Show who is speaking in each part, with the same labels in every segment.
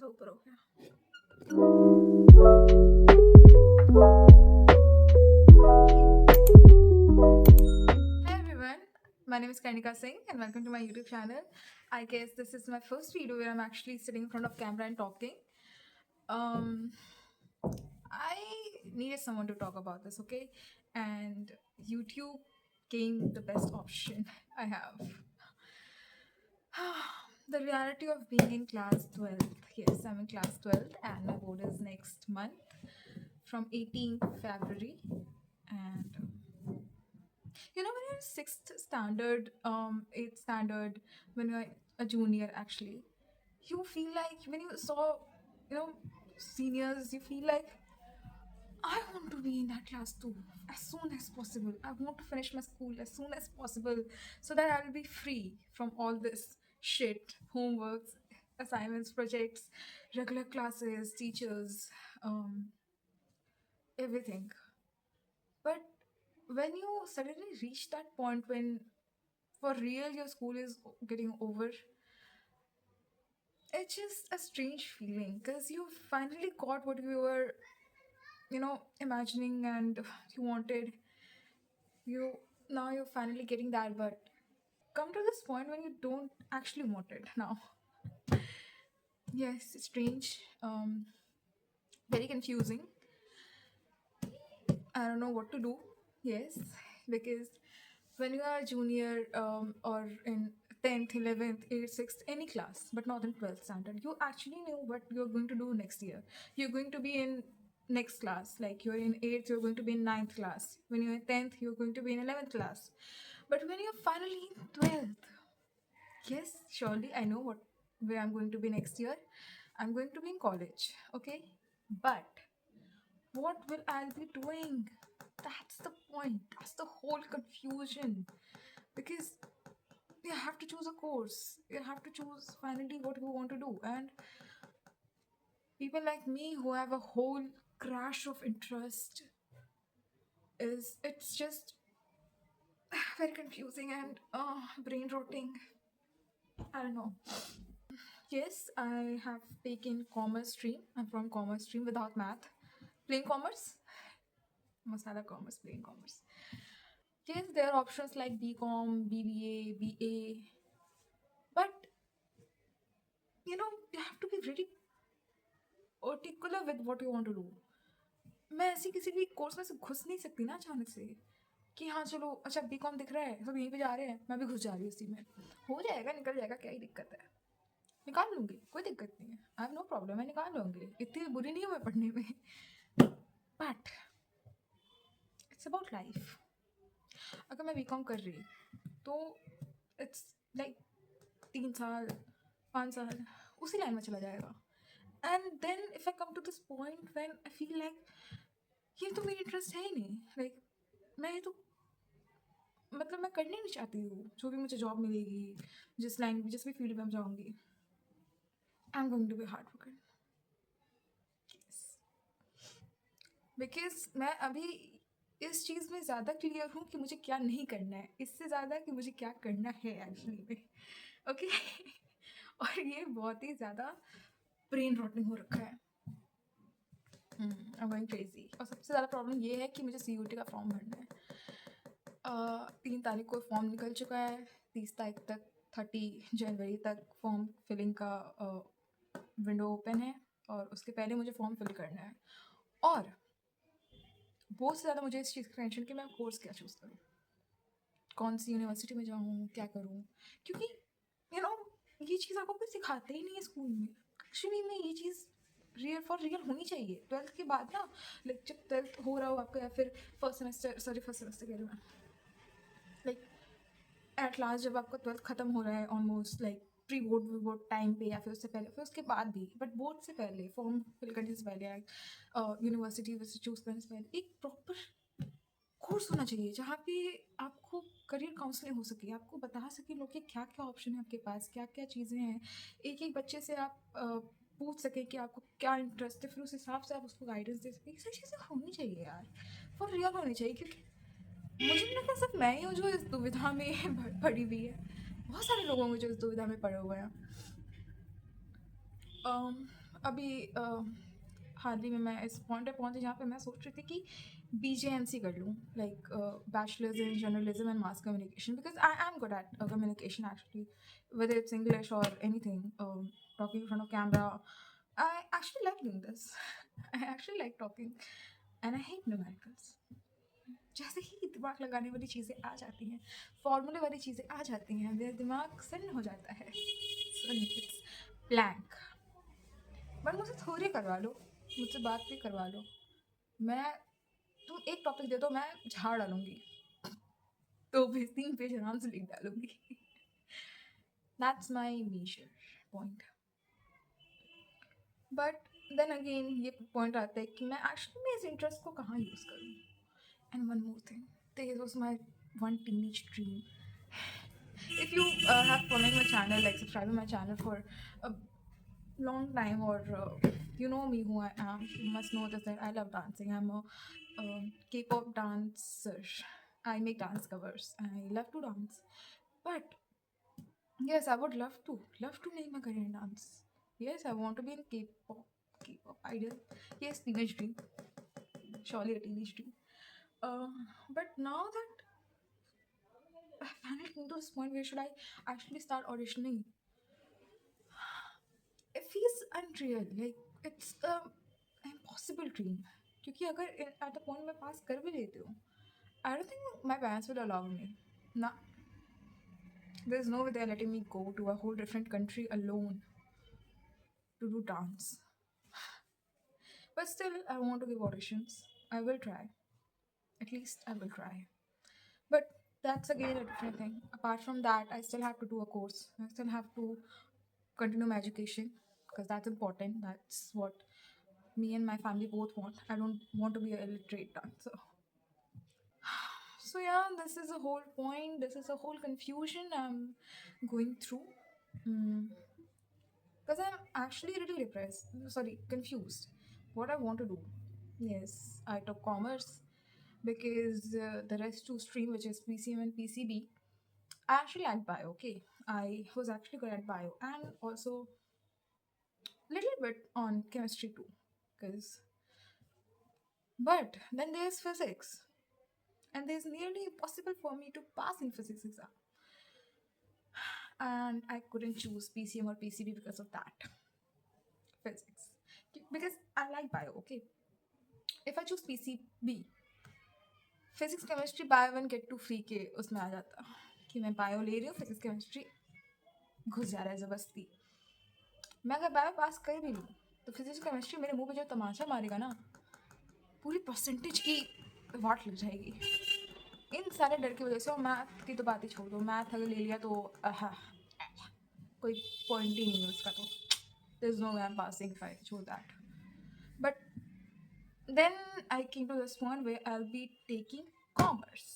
Speaker 1: ज़्यादा ऊपर हो गया। Hey everyone, my name is Karnika Singh and welcome to my YouTube channel. I guess this is my first video where I'm actually sitting in front of camera and talking. I needed someone to talk about this, okay? And YouTube came the best option I have. The reality of being in class 12th. Yes, I'm in class 12th and my board is next month from 18th February. And when you're sixth standard, eighth standard, when you're a junior, actually, you feel like when you saw, you know, seniors, you feel like I want to be in that class too as soon as possible. I want to finish my school as soon as possible so that I'll be free from all this shit, homeworks, assignments, projects, regular classes, teachers, um, everything. But when you suddenly reach that point when for real your school is getting over, it's just a strange feeling because you finally got what you were, imagining and you wanted. You Now you're finally getting that, but come to this point when you don't actually want it now. Yes, it's strange, very confusing. I don't know what to do. Yes, because when you are a junior, or in 10th, 11th, 8th, 6th, any class, but not in 12th standard, you actually know what you're going to do next year. You're going to be in next class. Like you're in 8th, you're going to be in ninth class. When you're in 10th, you're going to be in 11th class. But when you're finally in 12th, yes, surely I know where I'm going to be next year. I'm going to be in college, okay? But what will I be doing? That's the point. That's the whole confusion. Because you have to choose a course. You have to choose finally what you want to do. And people like me who have a whole crash of interest, is it's just very confusing and brain rotting. I don't know. Yes, I have taken commerce stream. I'm from commerce stream without math. Plain commerce? Masala commerce, plain commerce. Yes, there are options like BCom, BBA, BA, but you have to be very particular with what you want to do. मैं ऐसी किसी भी course में से घुस नहीं सकती ना अचानक से कि हाँ चलो अच्छा बीकॉम दिख रहा है सब यहीं पे जा रहे हैं मैं भी घुस जा रही हूँ इसी में हो जाएगा निकल जाएगा क्या ही दिक्कत है निकाल लूँगी कोई दिक्कत नहीं है आई हैव नो प्रॉब्लम मैं निकाल लूँगी इतनी बुरी नहीं हूँ मैं पढ़ने में बट इट्स अबाउट लाइफ अगर मैं बीकॉम कर रही तो इट्स लाइक 3 साल 5 साल उसी लाइन में चला जाएगा and then if I come to this point when I feel like ये तो मेरी इंटरेस्ट है ही नहीं लाइक मैं ये तो मतलब मैं करनी नहीं चाहती हूँ जो भी मुझे जॉब मिलेगी जिस भी फील्ड में मैं जाऊँगी I am going to be hard working because मैं अभी इस चीज़ में ज़्यादा क्लियर हूँ कि मुझे क्या नहीं करना है इससे ज़्यादा कि मुझे क्या करना है एक्चुअली में ओके और ये बहुत ही ज़्यादा ब्रेन रॉटिंग हो रखा है आई गोइंग क्रेजी और सबसे ज़्यादा प्रॉब्लम ये है कि मुझे CUT का फॉर्म भरना है 3 तारीख को फॉर्म निकल चुका है 30 तारीख तक 30 जनवरी तक फॉर्म फिलिंग का विंडो ओपन है और उसके पहले मुझे फॉर्म फिल करना है और बहुत से ज़्यादा मुझे इस चीज़ की टेंशन कि मैं कोर्स क्या चूज़ करूँ कौन सी यूनिवर्सिटी में जाऊँ क्या करूँ क्योंकि ये चीज़ आपको कोई सिखाते ही नहीं है स्कूल में एक्चुअली में ये चीज़ रियल फॉर रियल होनी चाहिए 12th के बाद ना लाइक जब 12th हो रहा हो आपका या फिर फर्स्ट सेमेस्टर कह रही हूँ लाइक एट लास्ट जब आपका 12th ख़त्म हो रहा है almost like pre board time पे या फिर उससे पहले फिर उसके बाद भी बट बोर्ड से पहले फॉर्म फिल करने से पहले यूनिवर्सिटी चूज़ करने से पहले एक प्रॉपर कोर्स होना चाहिए जहाँ पे आपको करियर काउंसलिंग हो सके आपको बता सके लोग कि क्या क्या ऑप्शन है आपके पास क्या क्या चीज़ें हैं एक एक बच्चे से आप पूछ सके कि आपको क्या इंटरेस्ट है फिर उस हिसाब से आप उसको गाइडेंस दे सके ये सारी चीज़ें होनी चाहिए यार फॉर रियल होनी चाहिए क्योंकि मुझे नहीं लगता सिर्फ मैं ही हूँ जो इस दुविधा में पड़ी हुई है बहुत सारे लोगों को जो इस दुविधा में पड़े हुए हैं अभी हाल ही में मैं इस पॉइंट पे पहुंची जहाँ पे मैं सोच रही थी कि BJMC कर लूँ, like bachelors in journalism and mass communication, because I am good at communication actually, whether it's English or anything, talking in front of camera. I actually like doing this. I actually like talking, and I hate numericals. जैसे ही दिमाग लगाने वाली चीज़ें आ जाती हैं, फॉर्मूले वाली चीज़ें आ जाती हैं, मेरा दिमाग सन्न हो जाता है, इट्स ब्लैंक। बट मुझसे थोड़ी करवा लो, मुझसे बात भी करवा लो, मैं तुम एक टॉपिक दे दो, मैं झाड़ डालूंगी, 2 पेज 3 पेज आराम से लिख डालूंगी। That's my major point. But then again ये पॉइंट आता है कि मैं एक्चुअली मैं इस इंटरेस्ट को कहाँ यूज़ करूँ। And one more thing, this was my one teenage dream. If you have following my channel, like subscribing my channel for a long time, or you know me who I am, you must know this, that I love dancing. I'm a K-pop dancer. I make dance covers. I love to dance. But yes, I would love to make my career in dance. Yes, I want to be in K-pop idol. Yes, teenage dream, surely a teenage dream. But now that I finally came to this point, where should I actually start auditioning? It feels unreal, like it's a impossible dream. क्योंकि अगर at the point मैं पास कर भी लेती हूँ, I don't think my parents will allow me. Nah, there's no way they're letting me go to a whole different country alone to do dance. But still, I want to give auditions. I will try. At least I will try. But that's again a different thing. Apart from that, I still have to do a course. I still have to continue my education, because that's important. That's what me and my family both want. I don't want to be a illiterate dancer. So yeah, this is a whole point. This is a whole confusion I'm going through. Because I'm actually really depressed. Sorry, confused. What I want to do. Yes, I took commerce because the rest two stream, which is PCM and PCB, I actually like bio. Okay, I was actually good at bio, and also little bit on chemistry too. Because but then there's physics, and there's nearly impossible for me to pass in physics exam, and I couldn't choose PCM or PCB because of that. Physics, because I like bio. Okay, if I choose PCB, physics chemistry bio one get to free के उसमें आ जाता कि मैं bio ले रही हूँ, physics chemistry घुस जा रहा है ज़बरदस्ती। मैं अगर बायो पास कर भी लूँ तो फिजिक्स केमिस्ट्री मेरे मुंह पे जो तमाचा मारेगा ना, पूरी परसेंटेज की वाट लग जाएगी। इन सारे डर की वजह से, और मैथ की तो बात ही छोड़ दो, मैथ अगर ले लिया तो कोई पॉइंट ही नहीं है उसका, तो there's no way I'm passing if I choose that. But then I came to this point where I'll be taking commerce.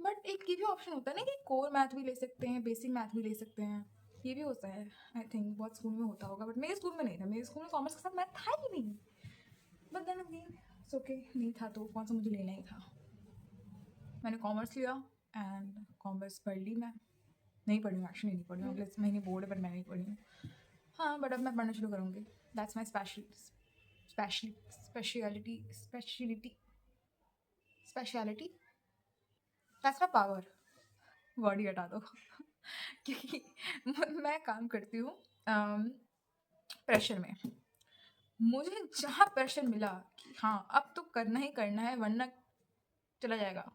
Speaker 1: But एक ये भी ऑप्शन होता है ना कि कोर मैथ भी ले सकते हैं, बेसिक मैथ भी ले सकते हैं, ये भी होता है। आई थिंक बहुत स्कूल में होता होगा, बट मेरे स्कूल में नहीं था। मेरे स्कूल में कॉमर्स के साथ मैथ था ही नहीं। But then again it's okay, नहीं था तो कौन सा मुझे लेना ही था। मैंने कॉमर्स लिया एंड कॉमर्स पढ़ ली। मैं नहीं पढ़ी हूँ, एक्चुअली नहीं पढ़ी हूँ, अगले महीने बोर्ड है, बट मैं नहीं पढ़ी हूँ। हाँ, बट अब मैं पढ़ना शुरू करूँगी। That's my speciality that's my power. Word ही हटा दो क्योंकि मैं काम करती हूँ प्रेशर में। मुझे जहाँ प्रेशर मिला कि हाँ अब तो करना ही करना है, वरना चला जाएगा,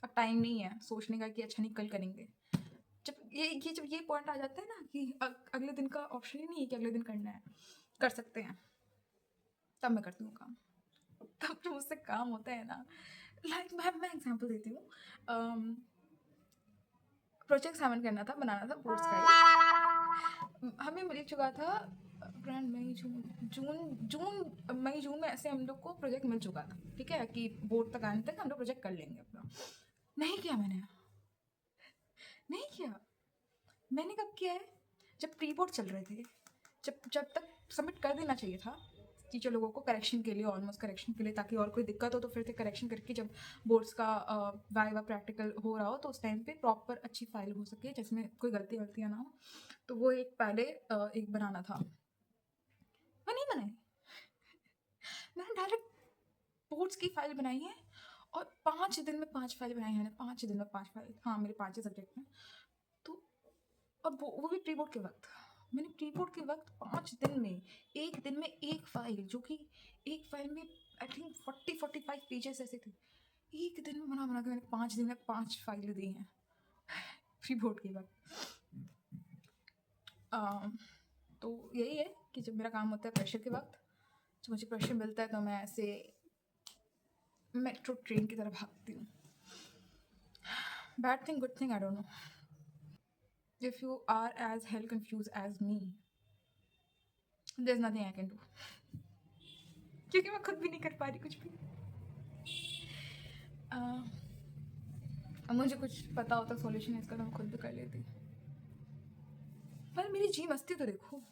Speaker 1: अब टाइम नहीं है सोचने का कि अच्छा नहीं कल करेंगे। जब ये पॉइंट आ जाता है ना कि अगले दिन का ऑप्शन ही नहीं है कि अगले दिन करना है, कर सकते हैं, तब मैं करती हूँ काम। तब जो मुझसे काम होता है ना, लाइक मैं एग्जांपल देती हूँ। प्रोजेक्ट सबमिट करना था, बनाना था बोर्ड्स का ही। हमें मिल चुका था अप्रैल मई जून में ऐसे हम लोग को प्रोजेक्ट मिल चुका था, ठीक है, कि बोर्ड तक आने तक हम लोग प्रोजेक्ट कर लेंगे अपना। नहीं किया मैंने, नहीं किया। मैंने कब किया है? जब प्री बोर्ड चल रहे थे, जब तक सबमिट कर देना चाहिए था टीचर लोगों को करेक्शन के लिए, ऑलमोस्ट करेक्शन के लिए, ताकि और कोई दिक्कत हो तो फिर से करेक्शन करके जब बोर्ड्स का वाइवा प्रैक्टिकल हो रहा हो तो उस टाइम पे प्रॉपर अच्छी फाइल हो सके जिसमें कोई गलतियाँ ना हो। तो वो एक पहले एक बनाना था, बनाई, मैंने डायरेक्ट बोर्ड्स की फाइल बनाई है और 5 दिन में 5 फाइल बनाई है मैंने, 5 दिन में 5 फाइल, हाँ मेरे 5 ही सब्जेक्ट में। तो अब वो भी प्री बोर्ड के वक्त, मैंने प्री बोर्ड के वक्त 5 दिन में, एक दिन में एक फाइल, जो कि एक फाइल में आई थिंक 40-45 पेजेस ऐसे थे, एक दिन में बना बना के मैंने 5 दिन में 5 फाइलें दी हैं प्री बोर्ड के वक्त। तो यही है कि जब मेरा काम होता है प्रेशर के वक्त, जब मुझे प्रेशर मिलता है तो मैं ऐसे मेट्रो ट्रेन की तरह भागती हूँ। Bad thing good thing I don't know. If you are as hell confused as me, there is nothing I can do, क्योंकि मैं खुद भी नहीं कर पा रही कुछ भी। अब मुझे कुछ पता होता सॉल्यूशन इसका तो मैं खुद भी कर लेती, पर मेरी जी मस्ती तो देखो,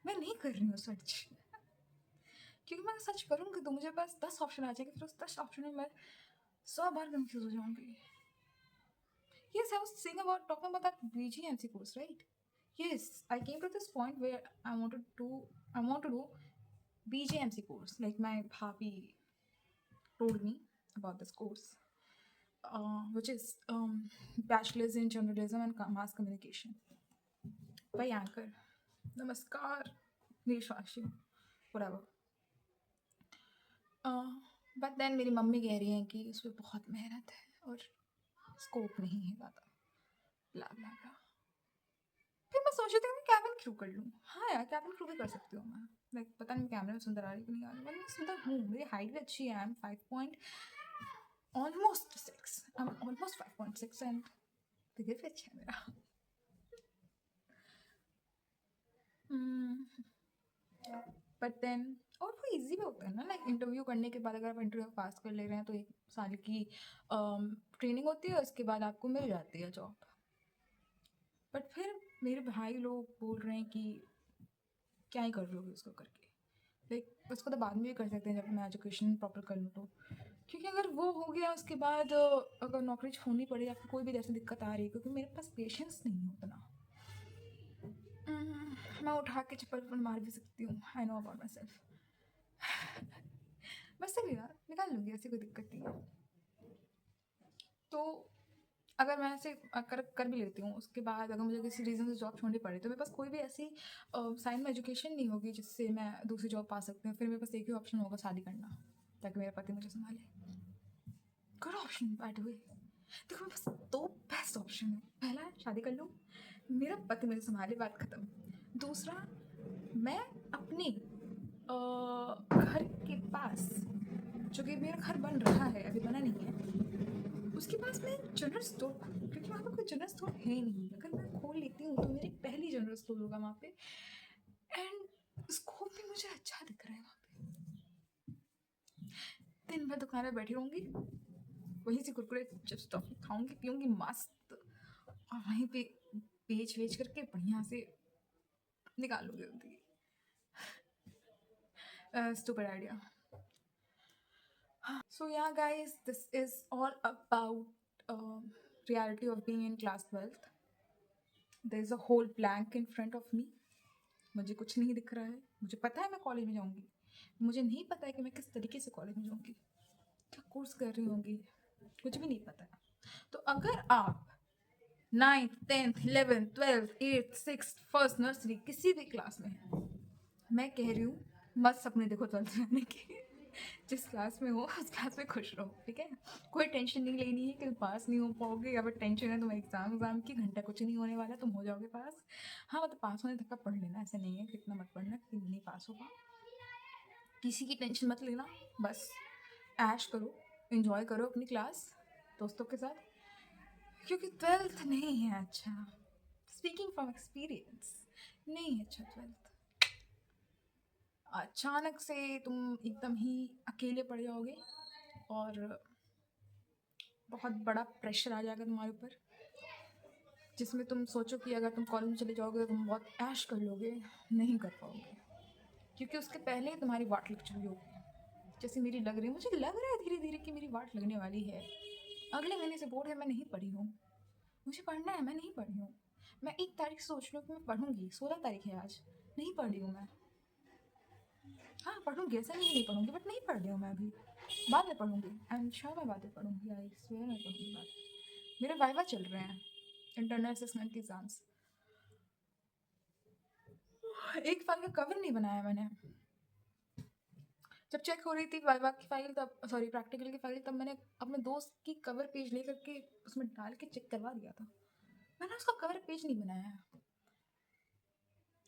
Speaker 1: मैं नहीं कर रही हूँ सच, क्योंकि मैं सच करूँगी तो मुझे बस 10 ऑप्शन आ जाएंगे, फिर उस 10 ऑप्शन में मैं 100 बार कंफ्यूज हो जाऊँगी। Yes, I was saying about talking about that BGMC course, right? Yes, I came to this point where I want to do BGMC course. Like my bhabhi told me about this course, which is Bachelor's in Journalism and Mass Communication by Anchor. Namaskar, Nishwashi, whatever. But then मेरी mummy कह रही हैं कि उसमें बहुत मेहनत है और स्कोप नहीं है ज़्यादा, ब्ला ब्ला ब्ला। फिर मैं सोच रही थी मैं कैबिन क्रू कर लूँ। हाँ यार, कैबिन क्रू भी कर सकती हूँ मैं। लाइक पता नहीं कैमरे में सुंदर आ रही कि नहीं आ रही, मैं सुंदर हूँ, मेरी हाइट भी अच्छी है, आई एम 5.6 एंड फिगर भी अच्छा है मेरा। बट देन और वो इजी भी होता है ना, लाइक इंटरव्यू करने के बाद अगर आप इंटरव्यू पास कर ले रहे हैं तो 1 साल की ट्रेनिंग होती है, उसके बाद आपको मिल जाती है जॉब। बट फिर मेरे भाई लोग बोल रहे हैं कि क्या ही कर लोगे उसको करके, लाइक उसको तो बाद में भी कर सकते हैं जब मैं एजुकेशन प्रॉपर कर लूँ तो, क्योंकि अगर वो हो गया उसके बाद अगर नौकरी छोड़नी पड़े या फिर कोई भी जैसे दिक्कत आ रही है, क्योंकि मेरे पास पेशेंस नहीं है उतना। मैं उठा के चप्पल पर मार भी सकती हूँ, I know about my self. बस चलिए यार, निकाल लूँगी, ऐसी कोई दिक्कत नहीं है। तो अगर मैं ऐसे कर भी लेती हूँ, उसके बाद अगर मुझे किसी रीज़न से जॉब छोड़नी पड़े तो मेरे पास कोई भी ऐसी साइड में एजुकेशन नहीं होगी जिससे मैं दूसरी जॉब पा सकती हूँ। फिर मेरे पास एक ही ऑप्शन होगा, शादी करना, ताकि मेरा पति मुझे संभाले। Good option by the way. देखो मेरे पास 2 बेस्ट ऑप्शन है। पहला है शादी कर लूँ, मेरा पति मुझे संभाले, बात खत्म। दूसरा, मैं अपने घर के पास, जो कि मेरा घर बन रहा है, अभी बना नहीं है, उसके पास मैं जनरल स्टोर, क्योंकि वहाँ पे कोई जनरल स्टोर है नहीं। अगर मैं खोल लेती हूँ तो मेरी पहली जनरल स्टोर होगा वहाँ पे, एंड स्कोप भी मुझे अच्छा दिख रहा है वहाँ पे। दिन भर दुकान में बैठी रहूँगी, वहीं से कुरकुरे चिप्स टॉफी खाऊंगी, पीऊँगी मस्त, और वहीं पे बेच करके बढ़िया से निकाल लूँगी जिंदगी। Stupid idea. So yeah, guys, this is all about reality of being in class 12th. There is a whole blank in front of me. मुझे कुछ नहीं दिख रहा है। मुझे पता है मैं कॉलेज में जाऊँगी, मुझे नहीं पता है कि मैं किस तरीके से कॉलेज में जाऊँगी, क्या कोर्स कर रही होंगी, कुछ भी नहीं पता है। तो अगर आप 9th 10th 11th 12th 8th 6th first nursery किसी भी क्लास में हैं, मैं कह रही हूँ मत सपने देखो 12th में आने की। जिस क्लास में हो उस क्लास में खुश रहो, ठीक है। कोई टेंशन नहीं लेनी है कि तुम पास नहीं हो पाओगे, या फिर टेंशन है तुम्हें एग्जाम की, घंटा कुछ नहीं होने वाला, तुम हो जाओगे पास। हाँ मतलब पास होने तक का पढ़ लेना, ऐसा नहीं है कि इतना मत पढ़ना कि नहीं पास होगा। किसी की टेंशन मत लेना, बस ऐश करो, इन्जॉय करो अपनी क्लास दोस्तों के साथ, क्योंकि 12th नहीं है अच्छा। स्पीकिंग फ्रॉम एक्सपीरियंस, नहीं है अच्छा 12th। अचानक से तुम एकदम ही अकेले पड़ जाओगे और बहुत बड़ा प्रेशर आ जाएगा तुम्हारे ऊपर, जिसमें तुम सोचो कि अगर तुम कॉलेज में चले जाओगे तो तुम बहुत ऐश कर लोगे, नहीं कर पाओगे, क्योंकि उसके पहले तुम्हारी वाट लग चुकी होगी। जैसे मेरी लग रही है, मुझे लग रहा है धीरे धीरे कि मेरी वाट लगने वाली है। अगले महीने से बोर्ड है, मैं नहीं पढ़ी हूँ, मुझे पढ़ना है, मैं नहीं पढ़ी हूँ। मैं 1 तारीख से सोच रही हूँ कि मैं पढ़ूंगी, 16 तारीख है आज, नहीं पढ़ी हूँ मैं। हाँ पढ़ूंगी, ऐसा नहीं पढ़ूंगी, बट नहीं पढ़ रही हूँ मैं अभी, बाद में पढ़ूंगी। आई एम श्योर मैं बाद में पढ़ूंगी, आई स्वेयर मैं पढ़ूंगी बाद में। मेरे वाइवा चल रहे हैं, इंटरनल असेसमेंट के एग्जाम्स। एक फाइल का कवर नहीं बनाया मैंने। जब चेक हो रही थी वाइवा की फाइल, तब सॉरी प्रैक्टिकल की फाइल, तब मैंने अपने दोस्त की कवर पेज लेकर के उसमें डाल के चेक करवा दिया था। मैंने उसका कवर पेज नहीं बनाया है।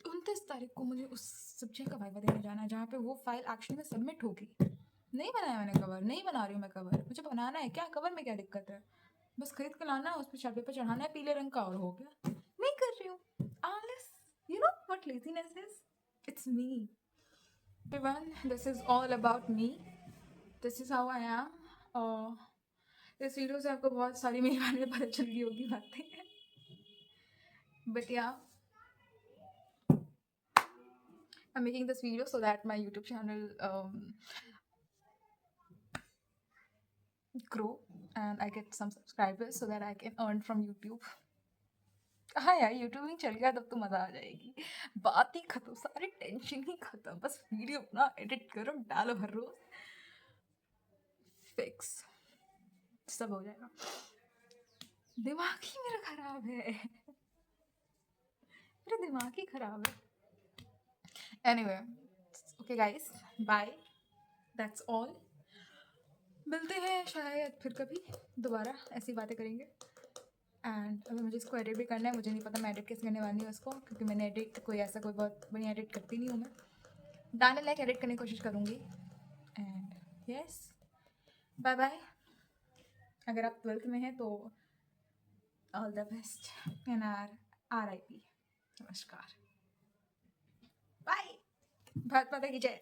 Speaker 1: 29 तारीख को मुझे उस सब्जेक्ट का वाइवा देने जाना है जहाँ पे वो फाइल एक्चुअली में सबमिट होगी। नहीं बनाया मैंने कवर, नहीं बना रही हूँ मैं कवर, मुझे बनाना है। क्या कवर में क्या दिक्कत है, बस खरीद के लाना है, उस पर चार्ट पेपर चढ़ाना है पीले रंग का और हो गया। नहीं कर रही हूँ, आलस। You know what laziness is, it's me. Everyone, this is all about me, this is how I am. इस वीडियो से आपको बहुत सारी मेरे बारे में पता चल गई होगी बातें, बट या I'm making this video so that my YouTube channel grow and I get some subscribers so that I can earn from YouTube. हाँ यार, यूट्यूबिंग चल गया तब तो मज़ा आ जाएगी। बात ही खत्म, सारी टेंशन ही खत्म, बस वीडियो अपना एडिट करो, डालो हर रोज, फिक्स, सब हो जाएगा। दिमाग ही मेरा खराब है, मेरा दिमाग ही खराब है। Anyway, okay guys, bye, that's all. मिलते हैं शायद फिर कभी दोबारा, ऐसी बातें करेंगे। एंड अभी मुझे इसको एडिट भी करना है, मुझे नहीं पता मैं एडिट कैसे करने वाली हूँ इसको, क्योंकि मैंने एडिट कोई ऐसा कोई बहुत बढ़िया एडिट करती नहीं हूँ मैं। डालने लायक एडिट करने की कोशिश करूँगी। And yes, bye bye. अगर आप 12th में हैं तो all the best and RIP, नमस्कार, बाय, भारत माता की जय।